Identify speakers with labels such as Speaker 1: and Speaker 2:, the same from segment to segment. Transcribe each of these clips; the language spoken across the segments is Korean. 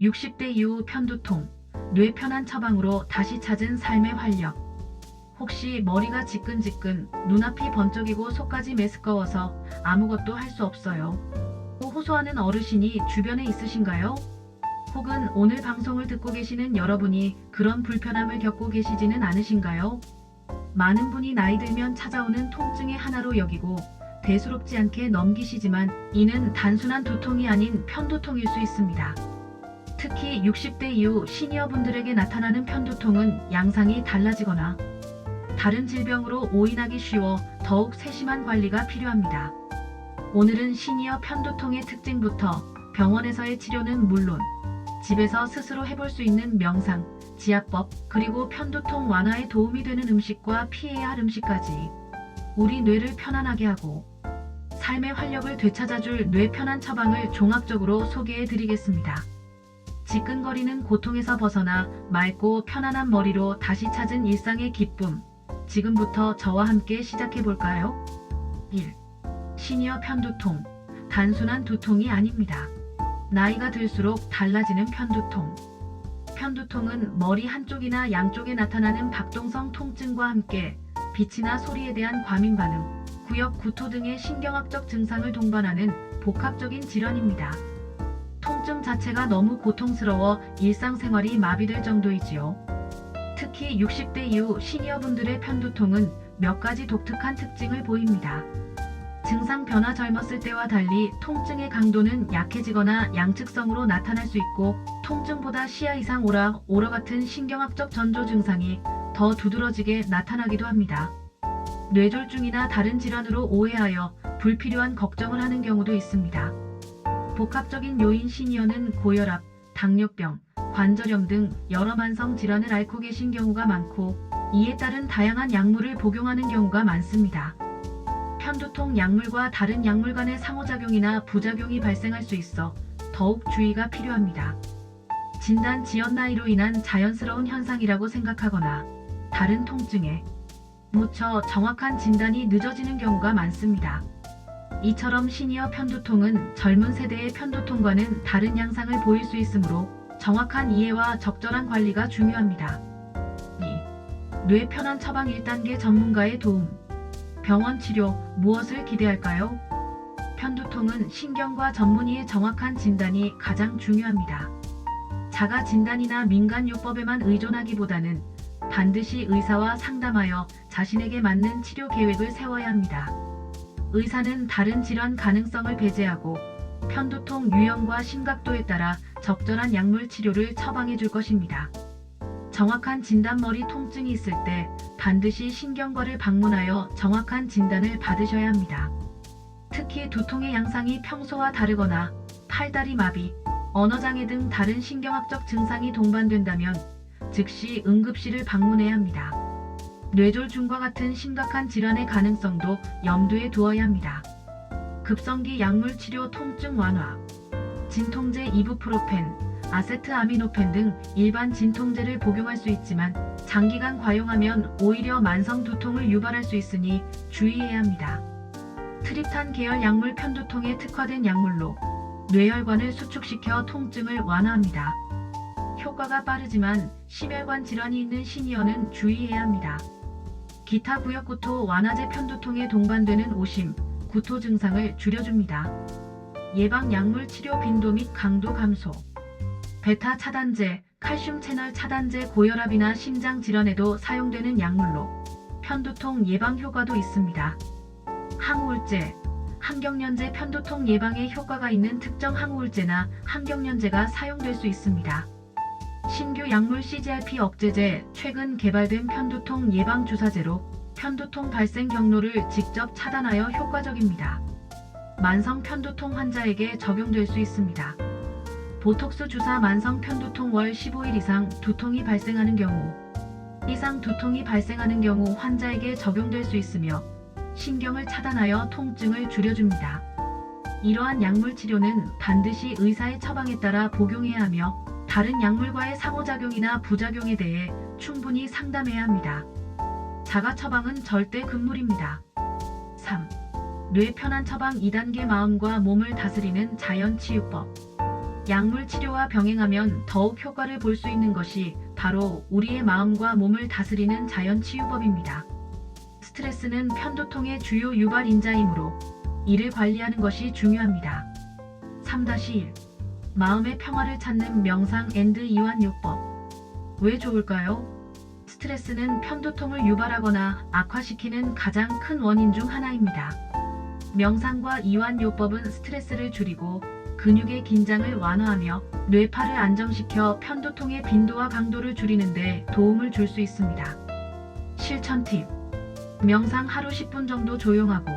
Speaker 1: 60대 이후 편두통, 뇌 편한 처방으로 다시 찾은 삶의 활력. 혹시 머리가 지끈지끈, 눈앞이 번쩍이고 속까지 메스꺼워서 아무것도 할 수 없어요. 호소하는 어르신이 주변에 있으신가요? 혹은 오늘 방송을 듣고 계시는 여러분이 그런 불편함을 겪고 계시지는 않으신가요? 많은 분이 나이 들면 찾아오는 통증의 하나로 여기고 대수롭지 않게 넘기시지만 이는 단순한 두통이 아닌 편두통일 수 있습니다. 특히 60대 이후 시니어분들에게 나타나는 편두통은 양상이 달라지거나 다른 질병으로 오인하기 쉬워 더욱 세심한 관리가 필요합니다. 오늘은 시니어 편두통의 특징부터 병원에서의 치료는 물론 집에서 스스로 해볼 수 있는 명상, 지압법, 그리고 편두통 완화에 도움이 되는 음식과 피해야 할 음식까지 우리 뇌를 편안하게 하고 삶의 활력을 되찾아줄 뇌 편안 처방을 종합적으로 소개해 드리겠습니다. 지끈거리는 고통에서 벗어나 맑고 편안한 머리로 다시 찾은 일상의 기쁨. 지금부터 저와 함께 시작해 볼까요? 1. 시니어 편두통. 단순한 두통이 아닙니다. 나이가 들수록 달라지는 편두통. 편두통은 머리 한쪽이나 양쪽에 나타나는 박동성 통증과 함께 빛이나 소리에 대한 과민 반응, 구역 구토 등의 신경학적 증상을 동반하는 복합적인 질환입니다. 통증 자체가 너무 고통스러워 일상생활이 마비될 정도이지요. 특히 60대 이후 시니어분들의 편두통은 몇 가지 독특한 특징을 보입니다. 증상 변화 젊었을 때와 달리 통증의 강도는 약해지거나 양측성으로 나타날 수 있고 통증보다 시야 이상 오라 같은 신경학적 전조 증상이 더 두드러지게 나타나기도 합니다. 뇌졸중이나 다른 질환으로 오해하여 불필요한 걱정을 하는 경우도 있습니다. 복합적인 요인 시니어는 고혈압, 당뇨병, 관절염 등 여러 만성 질환을 앓고 계신 경우가 많고 이에 따른 다양한 약물을 복용하는 경우가 많습니다. 편두통 약물과 다른 약물 간의 상호작용이나 부작용이 발생할 수 있어 더욱 주의가 필요합니다. 진단 지연 나이로 인한 자연스러운 현상이라고 생각하거나 다른 통증에 묻혀 정확한 진단이 늦어지는 경우가 많습니다. 이처럼 시니어 편두통은 젊은 세대의 편두통과는 다른 양상을 보일 수 있으므로 정확한 이해와 적절한 관리가 중요합니다. 2. 뇌 편안 처방 1단계 전문가의 도움. 병원 치료, 무엇을 기대할까요? 편두통은 신경과 전문의의 정확한 진단이 가장 중요합니다. 자가 진단이나 민간요법에만 의존하기보다는 반드시 의사와 상담하여 자신에게 맞는 치료 계획을 세워야 합니다. 의사는 다른 질환 가능성을 배제하고 편두통 유형과 심각도에 따라 적절한 약물 치료를 처방해 줄 것입니다. 정확한 진단 머리 통증이 있을 때 반드시 신경과를 방문하여 정확한 진단을 받으셔야 합니다. 특히 두통의 양상이 평소와 다르거나 팔다리 마비, 언어장애 등 다른 신경학적 증상이 동반된다면 즉시 응급실을 방문해야 합니다. 뇌졸중과 같은 심각한 질환의 가능성도 염두에 두어야 합니다. 급성기 약물 치료 통증 완화. 진통제 이부프로펜, 아세트아미노펜 등 일반 진통제를 복용할 수 있지만 장기간 과용하면 오히려 만성 두통을 유발할 수 있으니 주의해야 합니다. 트립탄 계열 약물 편두통에 특화된 약물로 뇌혈관을 수축시켜 통증을 완화합니다. 효과가 빠르지만 심혈관 질환이 있는 시니어는 주의해야 합니다. 기타 구역 구토 완화제 편두통에 동반되는 오심, 구토 증상을 줄여줍니다. 예방 약물 치료 빈도 및 강도 감소. 베타 차단제, 칼슘 채널 차단제 고혈압이나 심장 질환에도 사용되는 약물로 편두통 예방 효과도 있습니다. 항우울제, 항경련제 편두통 예방에 효과가 있는 특정 항우울제나 항경련제가 사용될 수 있습니다. 신규 약물 CGRP 억제제, 최근 개발된 편두통 예방 주사제로 편두통 발생 경로를 직접 차단하여 효과적입니다. 만성 편두통 환자에게 적용될 수 있습니다. 보톡스 주사 만성 편두통 월 15일 이상 두통이 발생하는 경우 환자에게 적용될 수 있으며 신경을 차단하여 통증을 줄여줍니다. 이러한 약물 치료는 반드시 의사의 처방에 따라 복용해야 하며 다른 약물과의 상호작용이나 부작용에 대해 충분히 상담해야 합니다. 자가 처방은 절대 금물입니다. 3. 뇌 편안 처방 2단계 마음과 몸을 다스리는 자연 치유법. 약물 치료와 병행하면 더욱 효과를 볼 수 있는 것이 바로 우리의 마음과 몸을 다스리는 자연 치유법입니다. 스트레스는 편두통의 주요 유발 인자이므로 이를 관리하는 것이 중요합니다. 3-1. 마음의 평화를 찾는 명상 앤드 이완요법. 왜 좋을까요? 스트레스는 편두통을 유발하거나 악화시키는 가장 큰 원인 중 하나입니다. 명상과 이완요법은 스트레스를 줄이고 근육의 긴장을 완화하며 뇌파를 안정시켜 편두통의 빈도와 강도를 줄이는 데 도움을 줄 수 있습니다. 실천 팁. 명상 하루 10분 정도 조용하고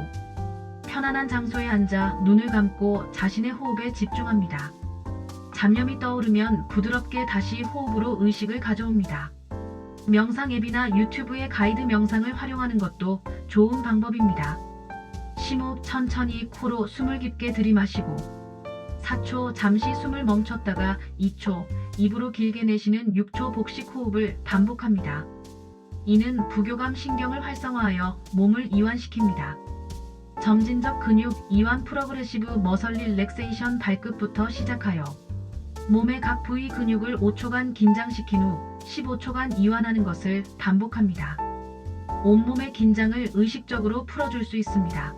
Speaker 1: 편안한 장소에 앉아 눈을 감고 자신의 호흡에 집중합니다. 잡념이 떠오르면 부드럽게 다시 호흡으로 의식을 가져옵니다. 명상 앱이나 유튜브의 가이드 명상을 활용하는 것도 좋은 방법입니다. 심호흡 천천히 코로 숨을 깊게 들이마시고 4초 잠시 숨을 멈췄다가 2초 입으로 길게 내쉬는 6초 복식 호흡을 반복합니다. 이는 부교감 신경을 활성화하여 몸을 이완시킵니다. 점진적 근육 이완 프로그레시브 머슬 릴렉세이션 발끝부터 시작하여 몸의 각 부위 근육을 5초간 긴장시킨 후 15초간 이완하는 것을 반복합니다. 온몸의 긴장을 의식적으로 풀어줄 수 있습니다.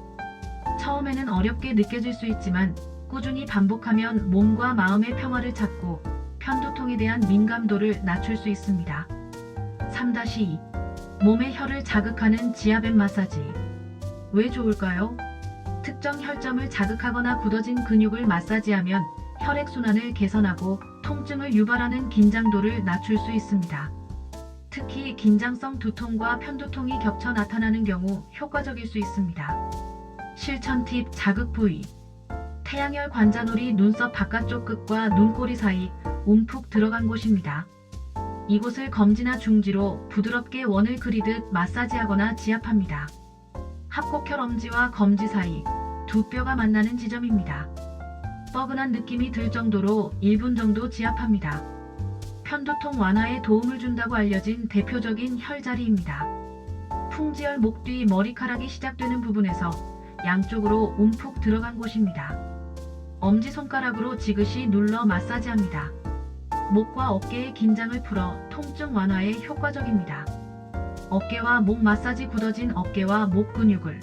Speaker 1: 처음에는 어렵게 느껴질 수 있지만 꾸준히 반복하면 몸과 마음의 평화를 찾고 편두통에 대한 민감도를 낮출 수 있습니다. 3-2. 몸의 혈을 자극하는 지압앤 마사지. 왜 좋을까요? 특정 혈점을 자극하거나 굳어진 근육을 마사지하면 혈액순환을 개선하고 통증을 유발하는 긴장도를 낮출 수 있습니다. 특히 긴장성 두통과 편두통이 겹쳐 나타나는 경우 효과적일 수 있습니다. 실천 팁. 자극 부위. 태양혈 관자놀이 눈썹 바깥쪽 끝과 눈꼬리 사이 움푹 들어간 곳입니다. 이곳을 검지나 중지로 부드럽게 원을 그리듯 마사지하거나 지압합니다. 합곡혈 엄지와 검지 사이 두 뼈가 만나는 지점입니다. 뻐근한 느낌이 들 정도로 1분 정도 지압합니다. 편두통 완화에 도움을 준다고 알려진 대표적인 혈자리입니다. 풍지혈 목 뒤 머리카락이 시작되는 부분에서 양쪽으로 움푹 들어간 곳입니다. 엄지손가락으로 지그시 눌러 마사지합니다. 목과 어깨의 긴장을 풀어 통증 완화에 효과적입니다. 어깨와 목 마사지. 굳어진 어깨와 목 근육을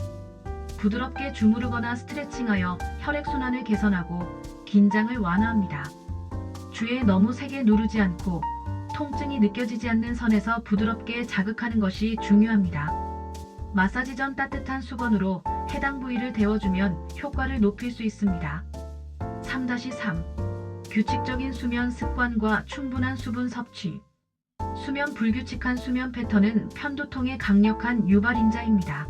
Speaker 1: 부드럽게 주무르거나 스트레칭하여 혈액순환을 개선하고 긴장을 완화합니다. 주에 너무 세게 누르지 않고 통증이 느껴지지 않는 선에서 부드럽게 자극하는 것이 중요합니다. 마사지 전 따뜻한 수건으로 해당 부위를 데워주면 효과를 높일 수 있습니다. 3-3. 규칙적인 수면 습관과 충분한 수분 섭취. 수면. 불규칙한 수면 패턴은 편두통의 강력한 유발인자입니다.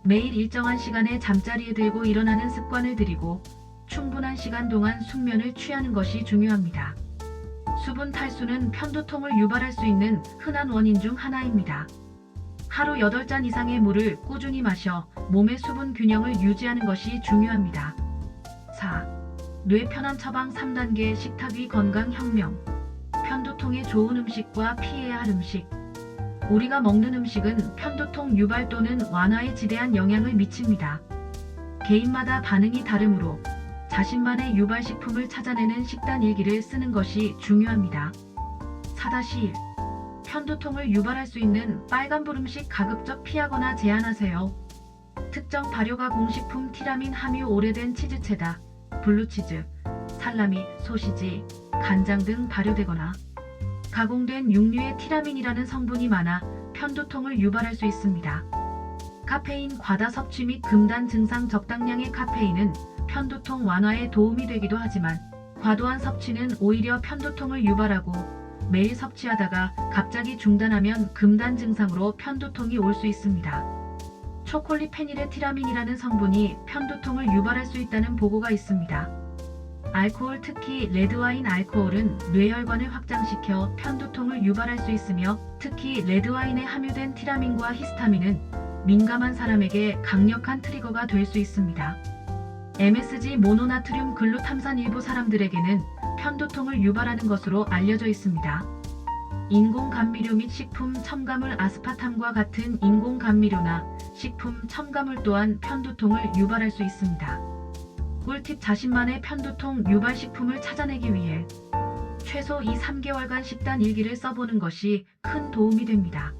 Speaker 1: 매일 일정한 시간에 잠자리에 들고 일어나는 습관을 들이고 충분한 시간 동안 숙면을 취하는 것이 중요합니다. 수분 탈수는 편두통을 유발할 수 있는 흔한 원인 중 하나입니다. 하루 8잔 이상의 물을 꾸준히 마셔 몸의 수분 균형을 유지하는 것이 중요합니다. 4. 뇌 편안 처방 3단계 식탁 위 건강 혁명. 편두통에 좋은 음식과 피해야 할 음식. 우리가 먹는 음식은 편두통 유발 또는 완화에 지대한 영향을 미칩니다. 개인마다 반응이 다르므로 자신만의 유발식품을 찾아내는 식단 일기를 쓰는 것이 중요합니다. 4-1. 편두통을 유발할 수 있는 빨간불 음식 가급적 피하거나 제한하세요. 특정 발효가공 식품 티라민 함유 오래된 치즈 체다, 블루치즈, 살라미, 소시지, 간장 등 발효되거나 가공된 육류에 티라민이라는 성분이 많아 편두통을 유발할 수 있습니다. 카페인 과다 섭취 및 금단 증상. 적당량의 카페인은 편두통 완화에 도움이 되기도 하지만 과도한 섭취는 오히려 편두통을 유발하고 매일 섭취하다가 갑자기 중단하면 금단 증상으로 편두통이 올 수 있습니다. 초콜릿 페닐에 티라민이라는 성분이 편두통을 유발할 수 있다는 보고가 있습니다. 알코올, 특히 레드와인 알코올은 뇌혈관을 확장시켜 편두통을 유발할 수 있으며 특히 레드와인에 함유된 티라민과 히스타민은 민감한 사람에게 강력한 트리거가 될 수 있습니다. MSG 모노나트륨 글루탐산 일부 사람들에게는 편두통을 유발하는 것으로 알려져 있습니다. 인공감미료 및 식품 첨가물 아스파탐과 같은 인공감미료나 식품 첨가물 또한 편두통을 유발할 수 있습니다. 꿀팁 자신만의 편두통 유발식품을 찾아내기 위해 최소 2~3개월간 식단 일기를 써보는 것이 큰 도움이 됩니다.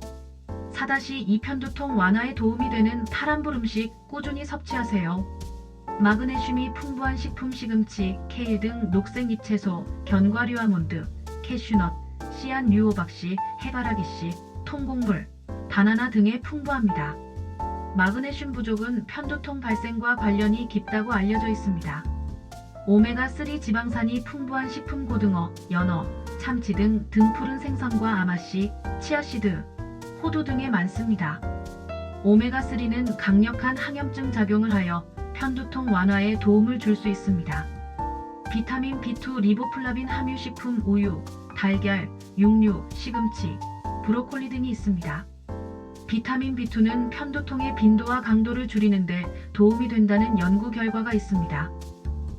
Speaker 1: 4-2 편두통 완화에 도움이 되는 파란불 음식 꾸준히 섭취하세요. 마그네슘이 풍부한 식품 시금치, 케일 등 녹색 잎채소, 견과류 아몬드, 캐슈넛, 씨앗 유호박씨, 해바라기씨, 통곡물, 바나나 등에 풍부합니다. 마그네슘 부족은 편두통 발생과 관련이 깊다고 알려져 있습니다. 오메가3 지방산이 풍부한 식품 고등어, 연어, 참치 등 등푸른 생선과 아마씨, 치아씨드, 호두 등에 많습니다. 오메가3는 강력한 항염증 작용을 하여 편두통 완화에 도움을 줄 수 있습니다. 비타민 B2 리보플라빈 함유 식품 우유, 달걀, 육류, 시금치, 브로콜리 등이 있습니다. 비타민 B2는 편두통의 빈도와 강도를 줄이는 데 도움이 된다는 연구 결과가 있습니다.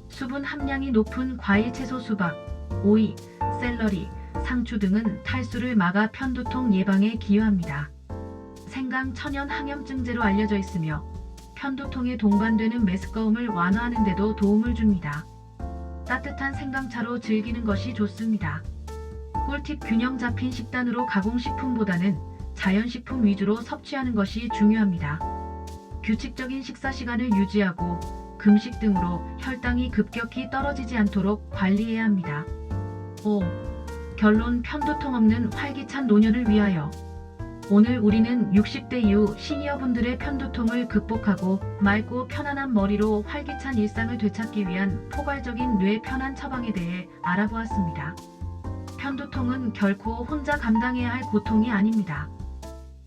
Speaker 1: 수분 함량이 높은 과일 채소 수박, 오이, 샐러리, 상추 등은 탈수를 막아 편두통 예방에 기여합니다. 생강 천연 항염증제로 알려져 있으며 편두통에 동반되는 메스꺼움을 완화하는 데도 도움을 줍니다. 따뜻한 생강차로 즐기는 것이 좋습니다. 꿀팁 균형 잡힌 식단으로 가공식품보다는 자연식품 위주로 섭취하는 것이 중요합니다. 규칙적인 식사 시간을 유지하고 금식 등으로 혈당이 급격히 떨어지지 않도록 관리해야 합니다. 5. 결론 편두통 없는 활기찬 노년을 위하여. 오늘 우리는 60대 이후 시니어분들의 편두통을 극복하고 맑고 편안한 머리로 활기찬 일상을 되찾기 위한 포괄적인 뇌 편안 처방에 대해 알아보았습니다. 편두통은 결코 혼자 감당해야 할 고통이 아닙니다.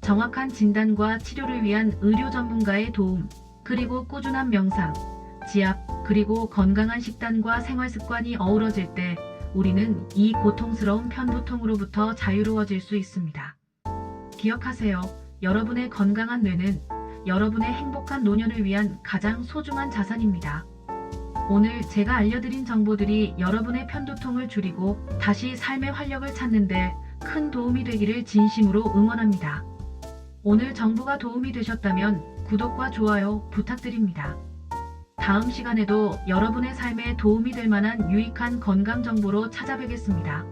Speaker 1: 정확한 진단과 치료를 위한 의료 전문가의 도움, 그리고 꾸준한 명상, 지압, 그리고 건강한 식단과 생활 습관이 어우러질 때 우리는 이 고통스러운 편두통으로부터 자유로워질 수 있습니다. 기억하세요. 여러분의 건강한 뇌는 여러분의 행복한 노년을 위한 가장 소중한 자산입니다. 오늘 제가 알려드린 정보들이 여러분의 편두통을 줄이고 다시 삶의 활력을 찾는 데 큰 도움이 되기를 진심으로 응원합니다. 오늘 정보가 도움이 되셨다면 구독과 좋아요 부탁드립니다. 다음 시간에도 여러분의 삶에 도움이 될 만한 유익한 건강 정보로 찾아뵙겠습니다.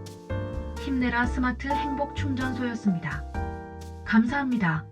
Speaker 1: 힘내라 스마트 행복 충전소였습니다. 감사합니다.